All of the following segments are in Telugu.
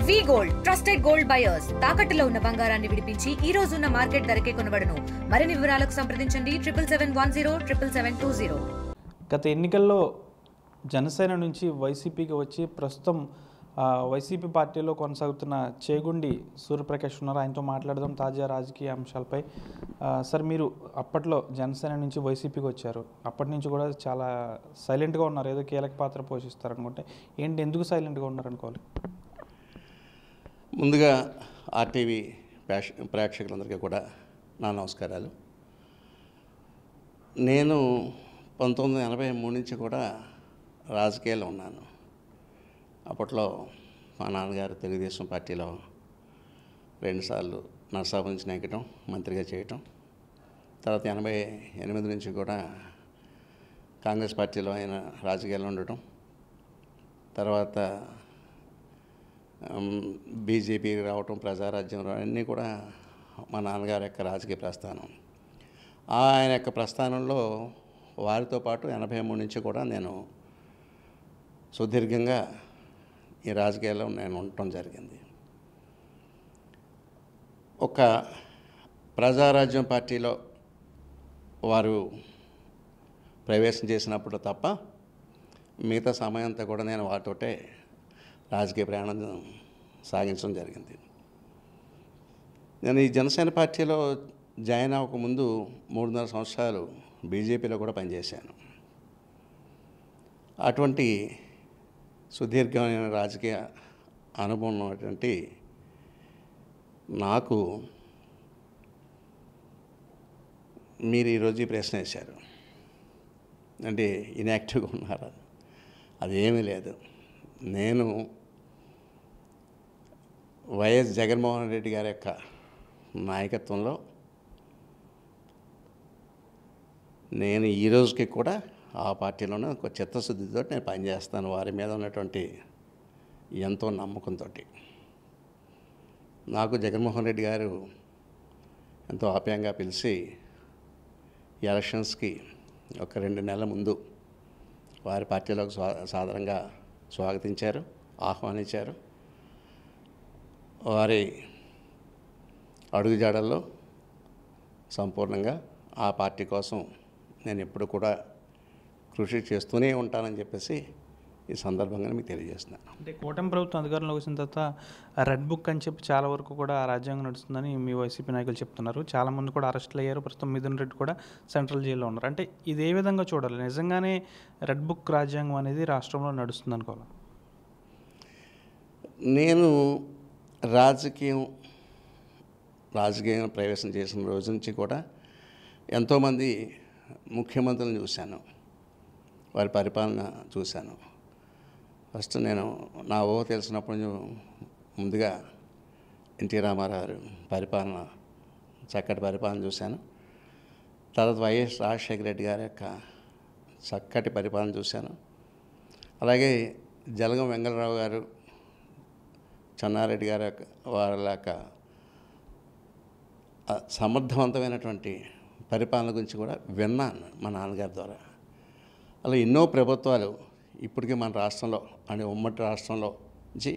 వి గోల్డ్ ట్రస్టెడ్ గోల్డ్ బయర్స్ తాకట్టులో ఉన్న బంగారాన్ని విడిపించి ఈ రోజు ఉన్న మార్కెట్ ధరకే కొనబడును. మరిన్ని వివరాలకు సంప్రదించండి 77107720. గత ఎన్నికల్లో జనసేన నుంచి వైసీపీకి వచ్చి ప్రస్తుతం వైసీపీ పార్టీలో కొనసాగుతున్న చేగుండి సూర్యప్రకాష్ ఉన్నారు. ఆయనతో మాట్లాడదాం తాజా రాజకీయ అంశాలపై. సార్, మీరు అప్పట్లో జనసేన నుంచి వైసీపీకి వచ్చారు. అప్పటి నుంచి కూడా చాలా సైలెంట్గా ఉన్నారు. ఏదో కీలక పాత్ర పోషిస్తారనుకుంటే ఏంటి, ఎందుకు సైలెంట్గా ఉన్నారనుకోవాలి? ముందుగా ఆర్టీవీ ప్రేక్షకులందరికీ కూడా నా నమస్కారాలు. నేను 1983 నుంచి కూడా రాజకీయాల్లో ఉన్నాను. అప్పట్లో మా నాన్నగారు తెలుగుదేశం పార్టీలో 2 సార్లు నరసాప నుంచి నెగ్గటం, మంత్రిగా చేయటం, తర్వాత 88 నుంచి కూడా కాంగ్రెస్ పార్టీలో ఆయన రాజకీయాల్లో ఉండటం, తర్వాత బీజేపీ రావటం, ప్రజారాజ్యం రావడం, అన్నీ కూడా మా నాన్నగారి యొక్క రాజకీయ ప్రస్థానం. ఆయన యొక్క ప్రస్థానంలో వారితో పాటు 83 నుంచి కూడా నేను సుదీర్ఘంగా ఈ రాజకీయాల్లో నేను ఉండటం జరిగింది. ఒక ప్రజారాజ్యం పార్టీలో వారు ప్రవేశం చేసినప్పుడు తప్ప మిగతా సమయం అంతా కూడా నేను వారితోటే రాజకీయ ప్రయాణం సాగించడం జరిగింది. నేను ఈ జనసేన పార్టీలో జాయిన్ అవ్వకముందు 3.5 సంవత్సరాలు బీజేపీలో కూడా పనిచేశాను. అటువంటి సుదీర్ఘమైన రాజకీయ అనుభవం ఉన్నటువంటి నాకు మీరు ఈరోజు ఈ ప్రశ్న వేశారు, అంటే ఇన్యాక్టివ్గా ఉన్నారా? అదేమీ లేదు. నేను వైఎస్ జగన్మోహన్ రెడ్డి గారి యొక్క నాయకత్వంలో నేను ఈ రోజుకి కూడా ఆ పార్టీలోనే ఒక చిత్తశుద్ధితో నేను పనిచేస్తాను. వారి మీద ఉన్నటువంటి ఎంతో నమ్మకంతో. నాకు జగన్మోహన్ రెడ్డి గారు ఎంతో ఆప్యాయంగా పిలిచి ఎలక్షన్స్కి ఒక 2 నెలల ముందు వారి పార్టీలోకి సాదరంగా స్వాగతించారు, ఆహ్వానించారు. వారి అడుగుజాడల్లో సంపూర్ణంగా ఆ పార్టీ కోసం నేను ఎప్పుడు కూడా కృషి చేస్తూనే ఉంటానని చెప్పేసి ఈ సందర్భంగా మీకు తెలియజేస్తున్నాను. అంటే కూటమి ప్రభుత్వం అధికారంలోకి వచ్చిన తర్వాత రెడ్ బుక్ అని చెప్పి చాలా వరకు కూడా రాజ్యాంగం నడుస్తుందని మీ వైసీపీ నాయకులు చెప్తున్నారు. చాలామంది కూడా అరెస్టులు అయ్యారు. ప్రస్తుతం మిథున్ రెడ్డి కూడా సెంట్రల్ జైల్లో ఉన్నారు. అంటే ఇది ఏ విధంగా చూడాలి? నిజంగానే రెడ్ బుక్ రాజ్యాంగం అనేది రాష్ట్రంలో నడుస్తుంది అనుకోవాలి? నేను రాజకీయం ప్రవేశం చేసిన రోజు నుంచి కూడా ఎంతోమంది ముఖ్యమంత్రులను చూశాను, వారి పరిపాలన చూశాను. ఫస్ట్ నేను నా తెలిసినప్పుడు ముందుగా ఎన్టీ రామారావు పరిపాలన, చక్కటి పరిపాలన చూశాను. తర్వాత వైఎస్ రాజశేఖర రెడ్డి గారి యొక్క చక్కటి పరిపాలన చూశాను. అలాగే జలగం వెంగళరావు గారు, చెన్నారెడ్డి గారి యొక్క వాళ్ళ యొక్క సమర్థవంతమైనటువంటి పరిపాలన గురించి కూడా విన్నాను మా నాన్నగారి ద్వారా. అలా ఎన్నో ప్రభుత్వాలు ఇప్పటికీ మన రాష్ట్రంలో, అంటే ఉమ్మడి రాష్ట్రంలో నుంచి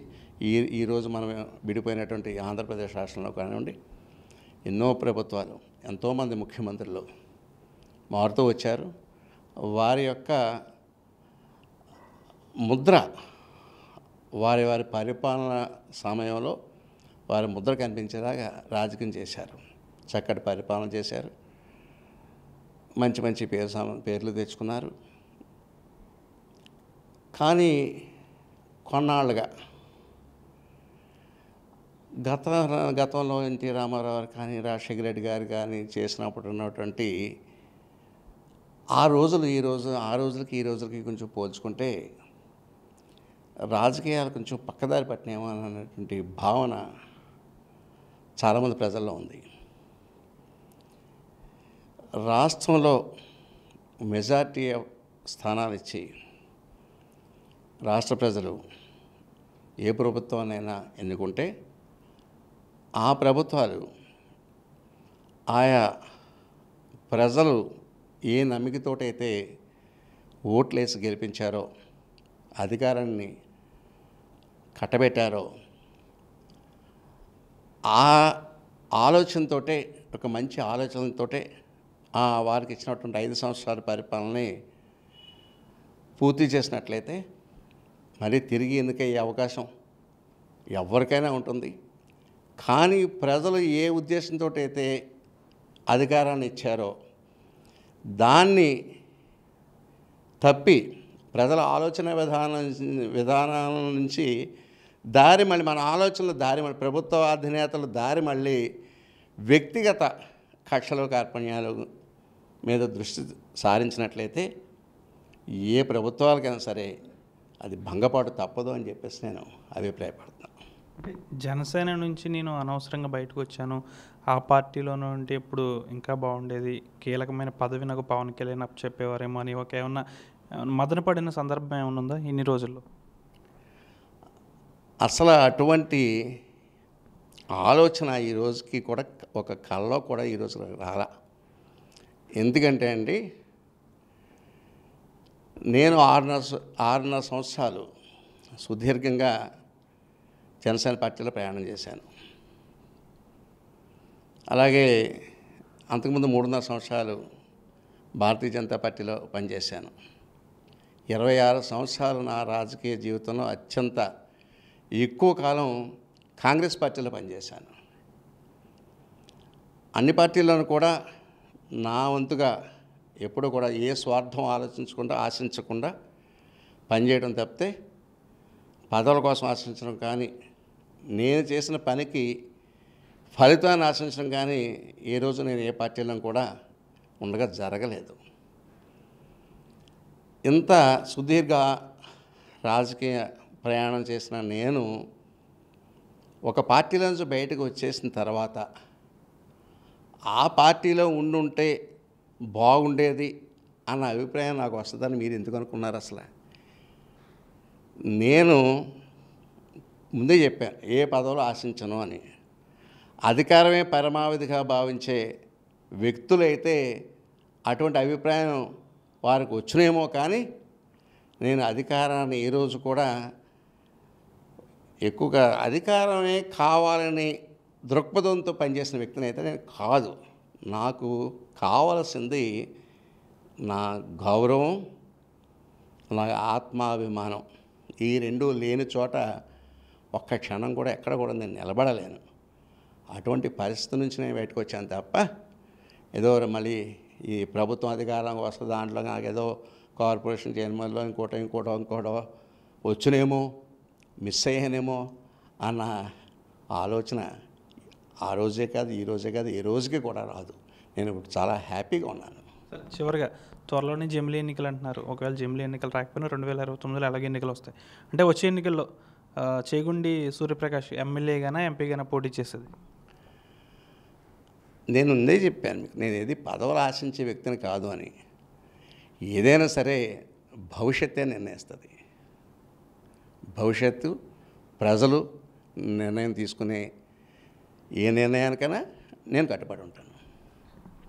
ఈరోజు మనం విడిపోయినటువంటి ఆంధ్రప్రదేశ్ రాష్ట్రంలో కానివ్వండి, ఎన్నో ప్రభుత్వాలు, ఎంతోమంది ముఖ్యమంత్రులు మారుతూ వచ్చారు. వారి యొక్క ముద్ర, వారి పరిపాలన సమయంలో వారి ముద్ర కనిపించేలాగా రాజకీయం చేశారు. చక్కటి పరిపాలన చేశారు. మంచి మంచి పేర్లు తెచ్చుకున్నారు. కానీ కొన్నాళ్ళుగా గతంలో ఎన్టీ రామారావు కానీ రాజశేఖర రెడ్డి గారు కానీ చేసినప్పుడు ఉన్నటువంటి ఆ రోజులకి ఈ రోజులకి కొంచెం పోల్చుకుంటే రాజకీయాలు కొంచెం పక్కదారి పట్టినేమో అనేటువంటి భావన చాలామంది ప్రజల్లో ఉంది. రాష్ట్రంలో మెజారిటీ స్థానాలు ఇచ్చి రాష్ట్ర ప్రజలు ఏ ప్రభుత్వాన్నైనా ఎన్నుకుంటే ఆ ప్రభుత్వాలు ఆయా ప్రజలు ఏ నమ్మికతోటైతే ఓట్లేసి గెలిపించారో, అధికారాన్ని కట్టబెట్టారో, ఆ ఆలోచనతోటే, ఒక మంచి ఆలోచనతోటే వారికి ఇచ్చినటువంటి 5 సంవత్సరాల పరిపాలనని పూర్తి చేసినట్లయితే మళ్ళీ తిరిగి ఎన్నికయ్యే అవకాశం ఎవరికైనా ఉంటుంది. కానీ ప్రజలు ఏ ఉద్దేశంతో అయితే అధికారాన్ని ఇచ్చారో దాన్ని తప్పి ప్రజల ఆలోచన విధానాల నుంచి దారి మళ్ళీ మన ఆలోచనల దారి మళ్ళీ ప్రభుత్వ అధినేతల దారి మళ్ళీ వ్యక్తిగత కక్షలు కార్పణ్యాలు మీద దృష్టి సారించినట్లయితే ఏ ప్రభుత్వాలకైనా సరే అది భంగపాటు తప్పదు అని చెప్పేసి నేను అభిప్రాయపడుతున్నాను. జనసేన నుంచి నేను అనవసరంగా బయటకు వచ్చాను, ఆ పార్టీలోనే ఉంటే ఇప్పుడు ఇంకా బాగుండేది, కీలకమైన పదవి నాకు పవన్ కళ్యాణ్ చెప్పేవారేమో అని ఏమన్నా మదన పడిన సందర్భం ఏమైనా ఉందా ఇన్ని రోజుల్లో? అసలు అటువంటి ఆలోచన ఈ రోజుకి కూడా ఒక కల్లో కూడా ఈరోజు రాలా. ఎందుకంటే అండి, నేను 6.5 సంవత్సరాలు సుదీర్ఘంగా జనసేన పార్టీలో ప్రయాణం చేశాను. అలాగే అంతకుముందు 3.5 సంవత్సరాలు భారతీయ జనతా పార్టీలో పనిచేశాను. 26 సంవత్సరాలు నా రాజకీయ జీవితంలో అత్యంత ఎక్కువ కాలం కాంగ్రెస్ పార్టీలో పనిచేశాను. అన్ని పార్టీల్లోనూ కూడా నా వంతుగా ఎప్పుడు కూడా ఏ స్వార్థం ఆశించకుండా పనిచేయడం తప్పితే పదవుల కోసం ఆశించడం కానీ, నేను చేసిన పనికి ఫలితాన్ని ఆశించడం కానీ ఏ రోజు నేను ఏ పార్టీలో కూడా ఉండగా జరగలేదు. ఇంత సుదీర్ఘ రాజకీయ ప్రయాణం చేసిన నేను ఒక పార్టీలో నుంచి బయటకు వచ్చేసిన తర్వాత ఆ పార్టీలో ఉండుంటే బాగుండేది అన్న అభిప్రాయం నాకు వస్తుందని మీరు ఎందుకు అనుకున్నారు? అసలు నేను ముందే చెప్పాను, ఏ పదవులు ఆశించను అని. అధికారమే పరమావధిగా భావించే వ్యక్తులైతే అటువంటి అభిప్రాయం వారికి వచ్చినేమో, కానీ నేను అధికారాన్ని ఈ రోజు కూడా ఎక్కువగా అధికారమే కావాలని దృక్పథంతో పనిచేసిన వ్యక్తిని అయితే నేను కాదు. నాకు కావలసింది నా గౌరవం, నా ఆత్మాభిమానం. ఈ రెండు లేని చోట ఒక్క క్షణం కూడా ఎక్కడ కూడా నేను నిలబడలేను. అటువంటి పరిస్థితి నుంచి నేను బయటకు వచ్చాను తప్ప ఏదో మళ్ళీ ఈ ప్రభుత్వం అధికారం వస్తుంది, దాంట్లో నాకు ఏదో కార్పొరేషన్ చైర్మన్లో ఇంకోటో వచ్చునేమో, మిస్ అయ్యానేమో అన్న ఆలోచన ఆ రోజే కాదు, ఈ రోజే కాదు, ఏ రోజుకి కూడా రాదు. నేను ఇప్పుడు చాలా హ్యాపీగా ఉన్నాను. సార్, చివరిగా త్వరలోనే జమిలీ ఎన్నికలు అంటున్నారు. ఒకవేళ జమిలీ ఎన్నికలు రాకపోయినా 2029లో అలాగే ఎన్నికలు వస్తాయి. అంటే వచ్చే ఎన్నికల్లో చేగుండి సూర్యప్రకాష్ ఎమ్మెల్యేగానా ఎంపీగానా పోటీ చేసేది? నేను ముందే చెప్పాను మీకు, నేను ఏది పదవులు ఆశించే వ్యక్తిని కాదు అని. ఏదైనా సరే భవిష్యత్తే నిర్ణయిస్తుంది. భవిష్యత్తు ప్రజలు నిర్ణయం తీసుకునే ఏ నిర్ణయానికైనా నేను కట్టుబడి ఉంటాను.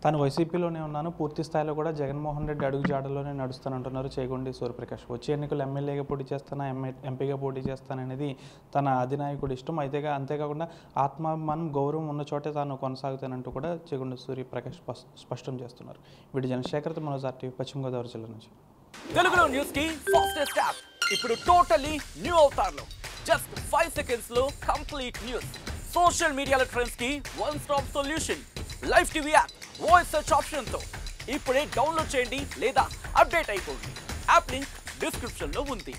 తాను వైసీపీలోనే ఉన్నాను, పూర్తి స్థాయిలో కూడా జగన్మోహన్ రెడ్డి అడుగు జాడలోనే నడుస్తానంటున్నారు చేగుండి సూర్యప్రకాష్. వచ్చే ఎన్నికలు ఎమ్మెల్యేగా పోటీ చేస్తానా, ఎంపీగా పోటీ చేస్తాననేది తన అధినాయకుడి ఇష్టం. అంతేకాకుండా ఆత్మాభిమానం, గౌరవం ఉన్న చోటే తాను కొనసాగుతానంటూ కూడా చేగుండి సూర్యప్రకాష్ స్పష్టం చేస్తున్నారు. వీడి జనశేఖర్ మనోజ్ RTV, పశ్చిమ గోదావరి జిల్లా నుంచి. తెలుగులో న్యూస్ కి ఫాస్టెస్ట్ యాప్ ఇప్పుడు టోటలీ న్యూ అవతార్లో. జస్ట్ 5 seconds లో కంప్లీట్ న్యూస్. సోషల్ మీడియాలో ట్రెండ్స్ కి one stop solution. Live TV app voice search option తో ఇప్పుడే డౌన్లోడ్ చేయండి లేదా అప్డేట్ అయిపోండి. యాప్ లింక్ డిస్క్రిప్షన్ లో ఉంది.